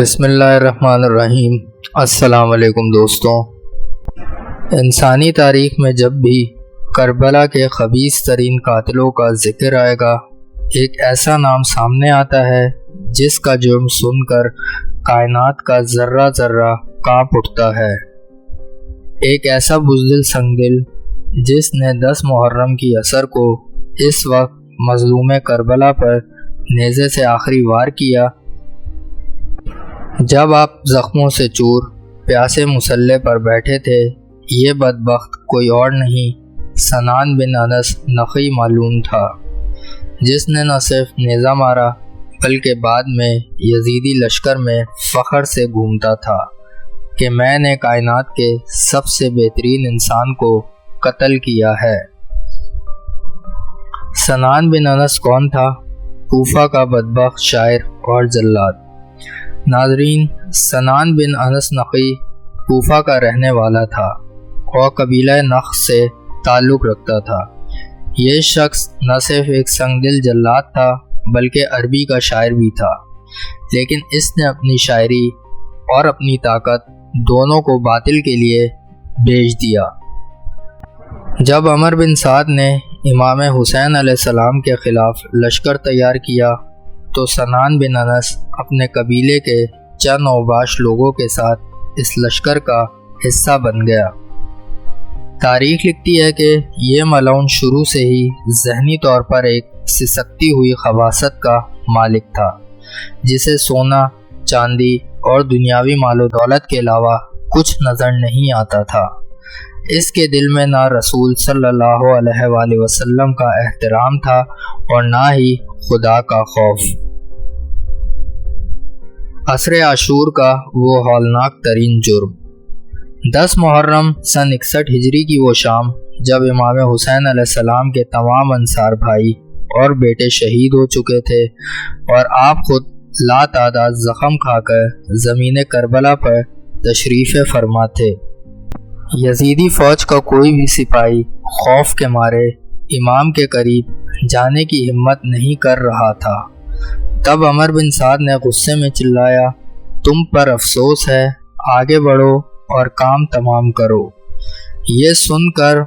بسم اللہ الرحمن الرحیم۔ السلام علیکم دوستوں، انسانی تاریخ میں جب بھی کربلا کے خبیث ترین قاتلوں کا ذکر آئے گا، ایک ایسا نام سامنے آتا ہے جس کا جرم سن کر کائنات کا ذرہ ذرہ کانپ اٹھتا ہے۔ ایک ایسا بزدل سنگدل جس نے 10 محرم کی عصر کو اس وقت مظلوم کربلا پر نیزے سے آخری وار کیا جب آپ زخموں سے چور پیاسے مسلح پر بیٹھے تھے۔ یہ بدبخت کوئی اور نہیں، سنان بن انس نخعی معلوم تھا، جس نے نہ صرف نیزہ مارا بلکہ بعد میں یزیدی لشکر میں فخر سے گھومتا تھا کہ میں نے کائنات کے سب سے بہترین انسان کو قتل کیا ہے۔ سنان بن انس کون تھا؟ کوفہ کا بدبخت شاعر اور جلاد۔ ناظرین، سنان بن انس نخعی کوفہ کا رہنے والا تھا اور قبیلہ نخ سے تعلق رکھتا تھا۔ یہ شخص نہ صرف ایک سنگدل جلاد تھا بلکہ عربی کا شاعر بھی تھا، لیکن اس نے اپنی شاعری اور اپنی طاقت دونوں کو باطل کے لیے بیچ دیا۔ جب عمر بن سعد نے امام حسین علیہ السلام کے خلاف لشکر تیار کیا تو سنان بن انس اپنے قبیلے کے چند اوباش لوگوں کے ساتھ اس لشکر کا حصہ بن گیا۔ تاریخ لکھتی ہے کہ یہ ملعون شروع سے ہی ذہنی طور پر ایک سسکتی ہوئی خباثت کا مالک تھا، جسے سونا، چاندی اور دنیاوی مال و دولت کے علاوہ کچھ نظر نہیں آتا تھا۔ اس کے دل میں نہ رسول صلی اللہ علیہ وآلہ وسلم کا احترام تھا اور نہ ہی خدا کا خوف۔ عصر عاشور کا وہ ہولناک ترین جرم۔ 10 محرم سن 61 ہجری کی وہ شام جب امام حسین علیہ السلام کے تمام انصار بھائی اور بیٹے شہید ہو چکے تھے اور آپ خود لا تعداد زخم کھا کر زمین کربلا پر تشریف فرما تھے۔ یزیدی فوج کا کوئی بھی سپاہی خوف کے مارے امام کے قریب جانے کی ہمت نہیں کر رہا تھا۔ تب عمر بن سعد نے غصے میں چلایا، تم پر افسوس ہے، آگے بڑھو اور کام تمام کرو۔ یہ سن کر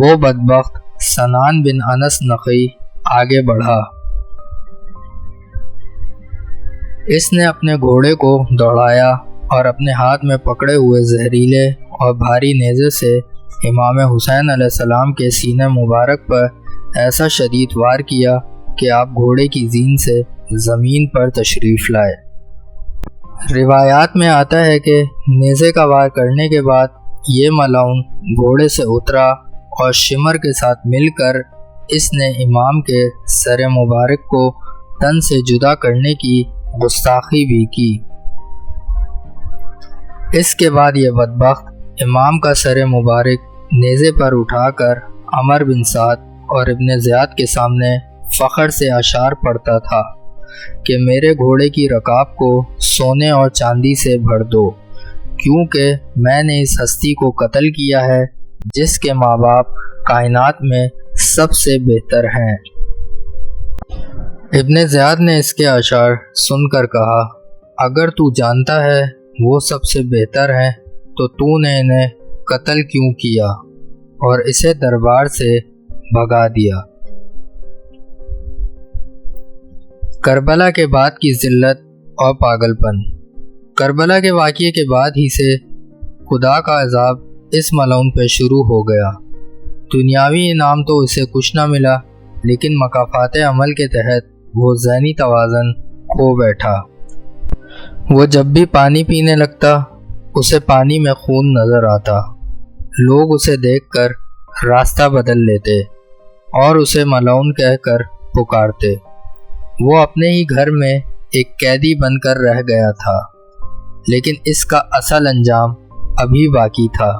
وہ بدبخت سنان بن انس نخعی آگے بڑھا۔ اس نے اپنے گھوڑے کو دوڑایا اور اپنے ہاتھ میں پکڑے ہوئے زہریلے اور بھاری نیزے سے امام حسین علیہ السلام کے سینے مبارک پر ایسا شدید وار کیا کہ آپ گھوڑے کی زین سے زمین پر تشریف لائے۔ روایات میں آتا ہے کہ نیزے کا وار کرنے کے بعد یہ ملعون گھوڑے سے اترا اور شمر کے ساتھ مل کر اس نے امام کے سر مبارک کو تن سے جدا کرنے کی گستاخی بھی کی۔ اس کے بعد یہ بدبخت امام کا سر مبارک نیزے پر اٹھا کر عمر بن سعد اور ابن زیاد کے سامنے فخر سے اشعار پڑھتا تھا کہ میرے گھوڑے کی رکاب کو سونے اور چاندی سے بھر دو، کیونکہ میں نے اس ہستی کو قتل کیا ہے جس کے ماں باپ کائنات میں سب سے بہتر ہیں۔ ابن زیاد نے اس کے اشعار سن کر کہا، اگر تو جانتا ہے وہ سب سے بہتر ہیں تو نے انہیں قتل کیوں کیا اور اسے دربار سے بھگا دیا۔ کربلا کے بعد کی ذلت اور پاگل پن۔ کربلا کے واقعے کے بعد ہی سے خدا کا عذاب اس ملعون پہ شروع ہو گیا۔ دنیاوی انعام تو اسے کچھ نہ ملا، لیکن مکافات عمل کے تحت وہ ذہنی توازن کھو بیٹھا۔ وہ جب بھی پانی پینے لگتا اسے پانی میں خون نظر آتا، لوگ اسے دیکھ کر راستہ بدل لیتے اور اسے ملعون کہہ کر پکارتے۔ وہ اپنے ہی گھر میں ایک قیدی بن کر رہ گیا تھا، لیکن اس کا اصل انجام ابھی باقی تھا۔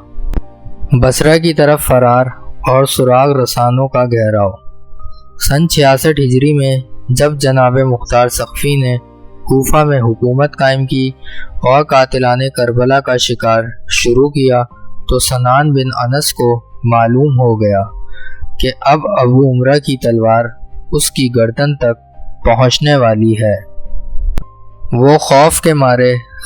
بصرہ کی طرف فرار اور سراغ رسانوں کا گھیراؤ۔ سن 66 ہجری میں جب جناب مختار سقفی نے کوفہ میں حکومت قائم کی اور قاتلان کربلا کا شکار شروع کیا تو سنان بن انس کو معلوم ہو گیا کہ اب ابو عمرہ کی تلوار اس کی گردن تک پہنچنے والی ہے۔ وہ خوف کے مارے